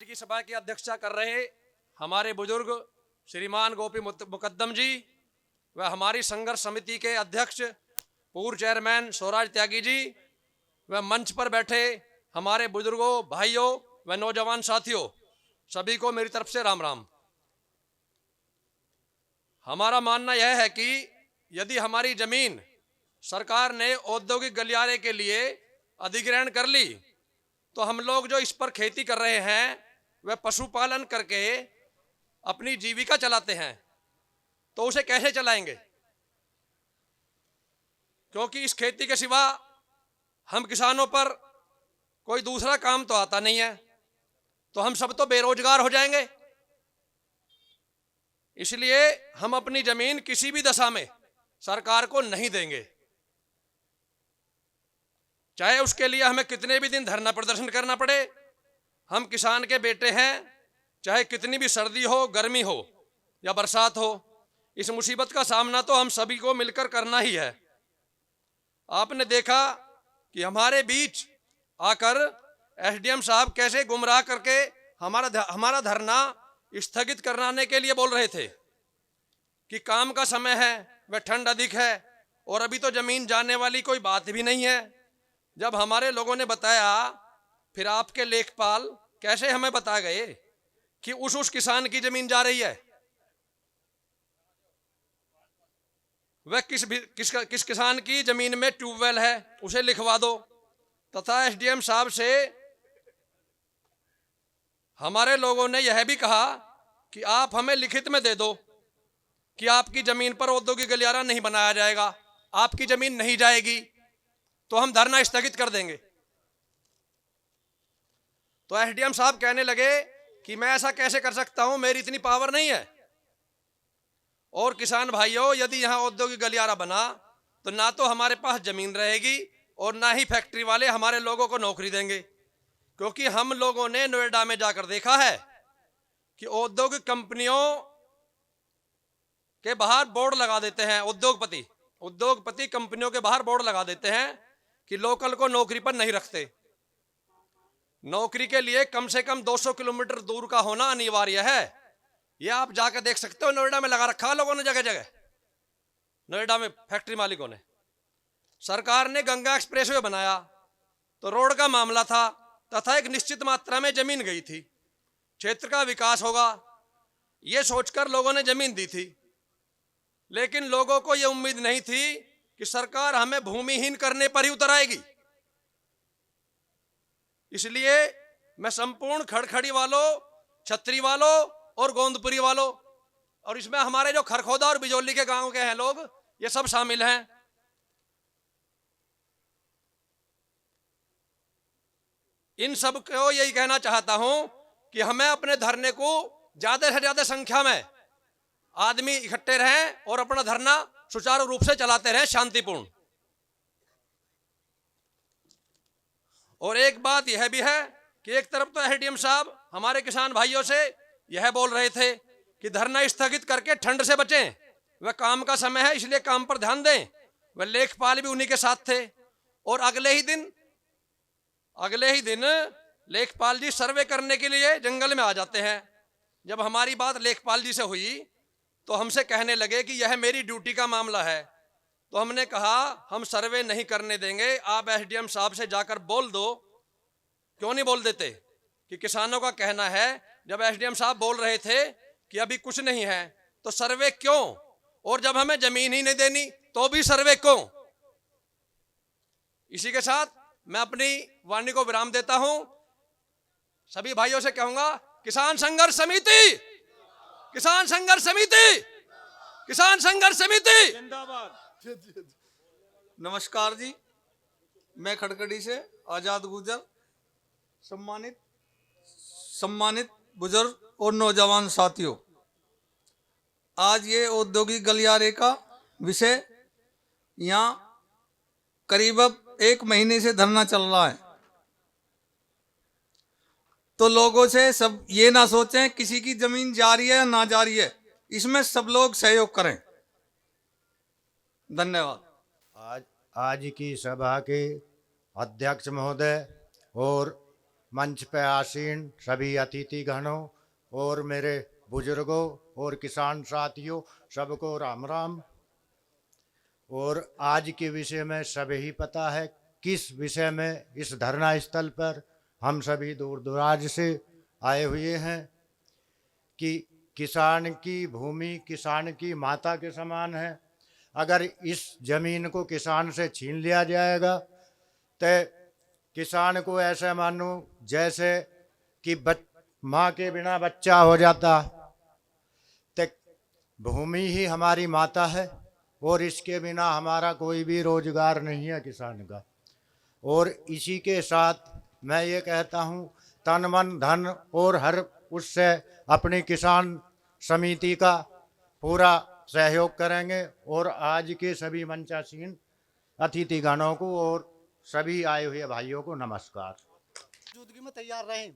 की सभा की अध्यक्षता कर रहे हमारे बुजुर्ग श्रीमान गोपी मुकद्दम जी व हमारी संघर्ष समिति के अध्यक्ष पूर्व चेयरमैन स्वराज त्यागी जी व मंच पर बैठे हमारे बुजुर्गों, भाइयों व नौजवान साथियों, सभी को मेरी तरफ से राम राम। हमारा मानना यह है कि यदि हमारी जमीन सरकार ने औद्योगिक गलियारे के लिए अधिग्रहण कर ली तो हम लोग जो इस पर खेती कर रहे हैं वह पशुपालन करके अपनी जीविका चलाते हैं, तो उसे कैसे चलाएंगे? क्योंकि इस खेती के सिवा हम किसानों पर कोई दूसरा काम तो आता नहीं है, तो हम सब तो बेरोजगार हो जाएंगे। इसलिए हम अपनी जमीन किसी भी दशा में सरकार को नहीं देंगे, चाहे उसके लिए हमें कितने भी दिन धरना प्रदर्शन करना पड़े। हम किसान के बेटे हैं, चाहे कितनी भी सर्दी हो, गर्मी हो या बरसात हो, इस मुसीबत का सामना तो हम सभी को मिलकर करना ही है। आपने देखा कि हमारे बीच आकर एसडीएम साहब कैसे गुमराह करके हमारा धरना स्थगित कराने के लिए बोल रहे थे कि काम का समय है, वह ठंड अधिक है और अभी तो जमीन जाने वाली कोई बात भी नहीं है। जब हमारे लोगों ने बताया, फिर आपके लेखपाल कैसे हमें बता गए कि उस किसान की जमीन जा रही है, वह किस किसान की जमीन में ट्यूबवेल है उसे लिखवा दो। तथा एसडीएम साहब से हमारे लोगों ने यह भी कहा कि आप हमें लिखित में दे दो कि आपकी जमीन पर औद्योगिक गलियारा नहीं बनाया जाएगा, आपकी जमीन नहीं जाएगी तो हम धरना स्थगित कर देंगे। तो एसडीएम साहब कहने लगे कि मैं ऐसा कैसे कर सकता हूं, मेरी इतनी पावर नहीं है। और किसान भाइयों, यदि यहां औद्योगिक गलियारा बना तो ना तो हमारे पास जमीन रहेगी और ना ही फैक्ट्री वाले हमारे लोगों को नौकरी देंगे, क्योंकि हम लोगों ने नोएडा में जाकर देखा है कि औद्योगिक कंपनियों के बाहर बोर्ड लगा देते हैं। उद्योगपति कंपनियों के बाहर बोर्ड लगा देते हैं कि लोकल को नौकरी पर नहीं रखते। नौकरी के लिए कम से कम 200 किलोमीटर दूर का होना अनिवार्य है। यह आप जाकर देख सकते हो, नोएडा में लगा रखा लोगों ने जगह जगह। नोएडा में फैक्ट्री मालिकों ने, सरकार ने गंगा एक्सप्रेसवे बनाया तो रोड का मामला था तथा एक निश्चित मात्रा में जमीन गई थी, क्षेत्र का विकास होगा यह सोचकर लोगों ने जमीन दी थी। लेकिन लोगों को यह उम्मीद नहीं थी कि सरकार हमें भूमिहीन करने पर ही उतर आएगी। इसलिए मैं संपूर्ण खड़खड़ी वालों, छतरी वालों और गोंदपुरी वालों, और इसमें हमारे जो खरखोदा और बिजौली के गांव के हैं लोग, ये सब शामिल हैं, इन सब को यही कहना चाहता हूं कि हमें अपने धरने को ज्यादा से ज्यादा संख्या में आदमी इकट्ठे रहें और अपना धरना सुचारू रूप से चलाते रहें, शांतिपूर्ण। और एक बात यह भी है कि एक तरफ तो एसडीएम साहब हमारे किसान भाइयों से यह बोल रहे थे कि धरना स्थगित करके ठंड से बचें, वह काम का समय है इसलिए काम पर ध्यान दें। वह लेखपाल भी उन्हीं के साथ थे और अगले ही दिन लेखपाल जी सर्वे करने के लिए जंगल में आ जाते हैं। जब हमारी बात लेखपाल जी से हुई तो हमसे कहने लगे कि यह मेरी ड्यूटी का मामला है। तो हमने कहा हम सर्वे नहीं करने देंगे, आप एसडीएम साहब से जाकर बोल दो। क्यों नहीं बोल देते कि किसानों का कहना है, जब एसडीएम साहब बोल रहे थे कि अभी कुछ नहीं है तो सर्वे क्यों, और जब हमें जमीन ही नहीं देनी तो भी सर्वे क्यों। इसी के साथ मैं अपनी वाणी को विराम देता हूं। सभी भाइयों से कहूंगा, किसान संघर्ष समिति, किसान संघर्ष समिति, किसान संघर्ष समिति जिंदाबाद। नमस्कार जी, मैं खड़खड़ी से आजाद गुजर, सम्मानित बुजुर्ग और नौजवान साथियों, आज ये औद्योगिक गलियारे का विषय यहाँ करीब 1 महीने से धरना चल रहा है। तो लोगों से सब ये ना सोचें किसी की जमीन जा रही है या ना जा रही है, इसमें सब लोग सहयोग करें। धन्यवाद। आज की सभा के अध्यक्ष महोदय और मंच पे आसीन सभी अतिथिगणों और मेरे बुजुर्गों और किसान साथियों, सबको राम राम। और आज के विषय में सभी पता है किस विषय में इस धरना स्थल पर हम सभी दूर दराज से आए हुए हैं कि किसान की भूमि किसान की माता के समान है। अगर इस जमीन को किसान से छीन लिया जाएगा तो किसान को ऐसा मानो जैसे कि माँ के बिना बच्चा हो जाता। तो भूमि ही हमारी माता है और इसके बिना हमारा कोई भी रोजगार नहीं है किसान का। और इसी के साथ मैं ये कहता हूँ, तन मन धन और हर उससे अपनी किसान समिति का पूरा सहयोग करेंगे। और आज के सभी मंचासीन अतिथिगणों को और सभी आए हुए भाइयों को नमस्कार। मौजूदगी में तैयार रहें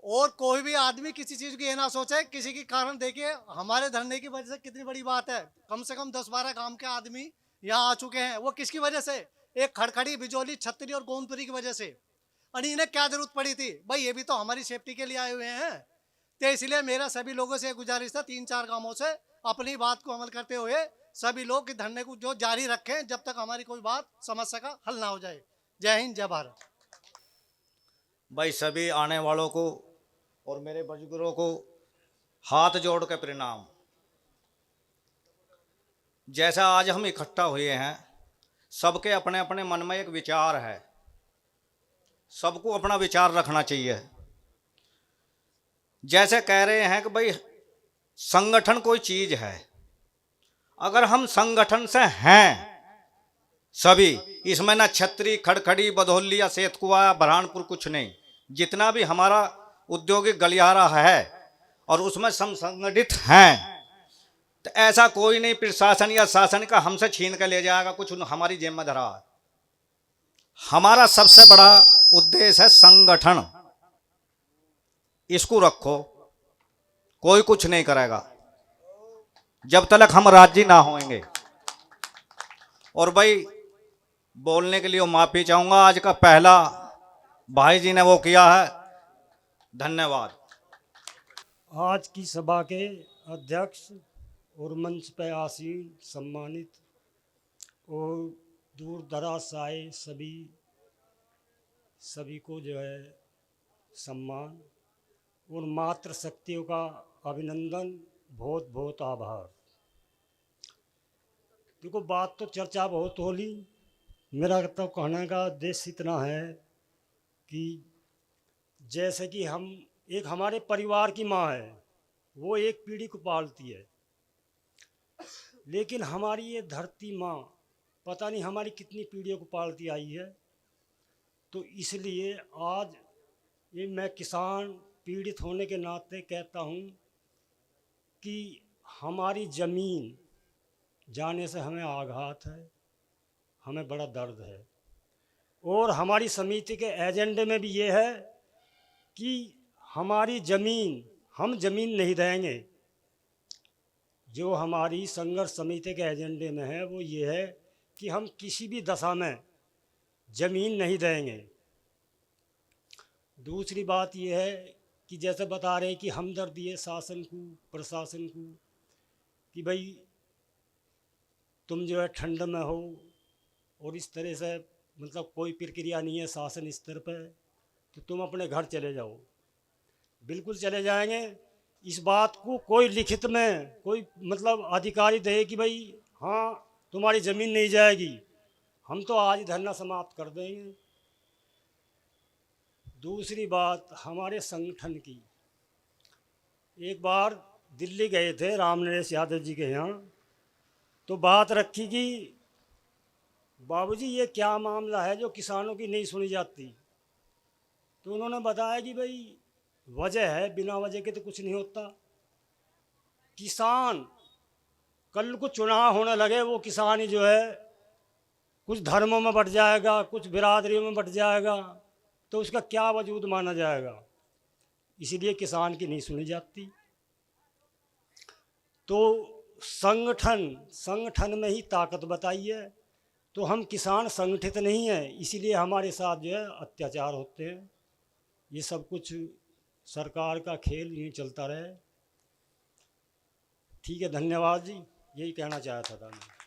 और कोई भी आदमी किसी चीज की ये ना सोचे किसी के कारण। देखिए हमारे धरने की वजह से कितनी बड़ी बात है, कम से कम 10-12 गांव के आदमी यहाँ आ चुके हैं। वो किसकी वजह से? एक खड़खड़ी बिजौली छतरी और गोंदपुरी की वजह से। और इन्हें क्या जरूरत पड़ी थी भाई? ये भी तो हमारी सेफ्टी के लिए आए हुए हैं। तो इसलिए मेरा सभी लोगों से गुजारिश था, 3-4 गांवों से अपनी बात को अमल करते हुए सभी लोग धरने को जो जारी रखें जब तक हमारी कोई बात समस्या का हल ना हो जाए। जय हिंद, जय भारत। भाई सभी आने वालों को और मेरे बुजुर्गों को हाथ जोड़ के प्रणाम। जैसा आज हम इकट्ठा हुए हैं, सबके अपने अपने मन में एक विचार है, सबको अपना विचार रखना चाहिए। जैसे कह रहे हैं कि भाई संगठन कोई चीज है, अगर हम संगठन से हैं सभी, इसमें ना छतरी खड़खड़ी बधौली या सेतकुआ बरहानपुर कुछ नहीं, जितना भी हमारा औद्योगिक गलियारा है और उसमें हम संगठित हैं, तो ऐसा कोई नहीं प्रशासन या शासन का हमसे छीन कर ले जाएगा कुछ हमारी जेब में धरा है। हमारा सबसे बड़ा उद्देश्य है संगठन, इसको रखो, कोई कुछ नहीं करेगा जब तक हम राजी ना होंगे। और भाई बोलने के लिए माफी चाहूंगा, आज का पहला भाई जी ने वो किया है, धन्यवाद। आज की सभा के अध्यक्ष और मंच पर आसीन सम्मानित और दूर दराज से आए सभी को जो है सम्मान और मातृ शक्तियों का अभिनंदन, बहुत बहुत आभार। देखो बात तो चर्चा बहुत होली, मेरा तो कहने का उद्देश्य इतना है कि जैसे कि हम एक हमारे परिवार की माँ है, वो एक पीढ़ी को पालती है, लेकिन हमारी ये धरती माँ पता नहीं हमारी कितनी पीढ़ियों को पालती आई है। तो इसलिए आज ये मैं किसान पीड़ित होने के नाते कहता हूँ कि हमारी ज़मीन जाने से हमें आघात है, हमें बड़ा दर्द है। और हमारी समिति के एजेंडे में भी ये है कि हमारी ज़मीन, हम ज़मीन नहीं देंगे। जो हमारी संघर्ष समिति के एजेंडे में है वो ये है कि हम किसी भी दशा में ज़मीन नहीं देंगे। दूसरी बात ये है कि जैसे बता रहे हैं कि हमदर्दी है शासन को, प्रशासन को, कि भाई तुम जो है ठंड में हो और इस तरह से मतलब कोई प्रक्रिया नहीं है शासन स्तर पर, तो तुम अपने घर चले जाओ। बिल्कुल चले जाएंगे। इस बात को कोई लिखित में कोई मतलब अधिकारी दे कि भाई हाँ तुम्हारी ज़मीन नहीं जाएगी, हम तो आज धरना समाप्त कर देंगे। दूसरी बात हमारे संगठन की, एक बार दिल्ली गए थे राम नरेश यादव जी के यहाँ, तो बात रखी कि बाबूजी ये क्या मामला है जो किसानों की नहीं सुनी जाती। तो उन्होंने बताया कि भाई वजह है, बिना वजह के तो कुछ नहीं होता। किसान कल को चुनाव होने लगे, वो किसान ही जो है कुछ धर्मों में बट जाएगा, कुछ बिरादरियों में बट जाएगा, तो उसका क्या वजूद माना जाएगा। इसीलिए किसान की नहीं सुनी जाती। तो संगठन में ही ताकत बताई है। तो हम किसान संगठित नहीं हैं, इसीलिए हमारे साथ जो है अत्याचार होते हैं। ये सब कुछ सरकार का खेल यूँ चलता रहे। ठीक है, धन्यवाद जी, यही कहना चाहता था मैं।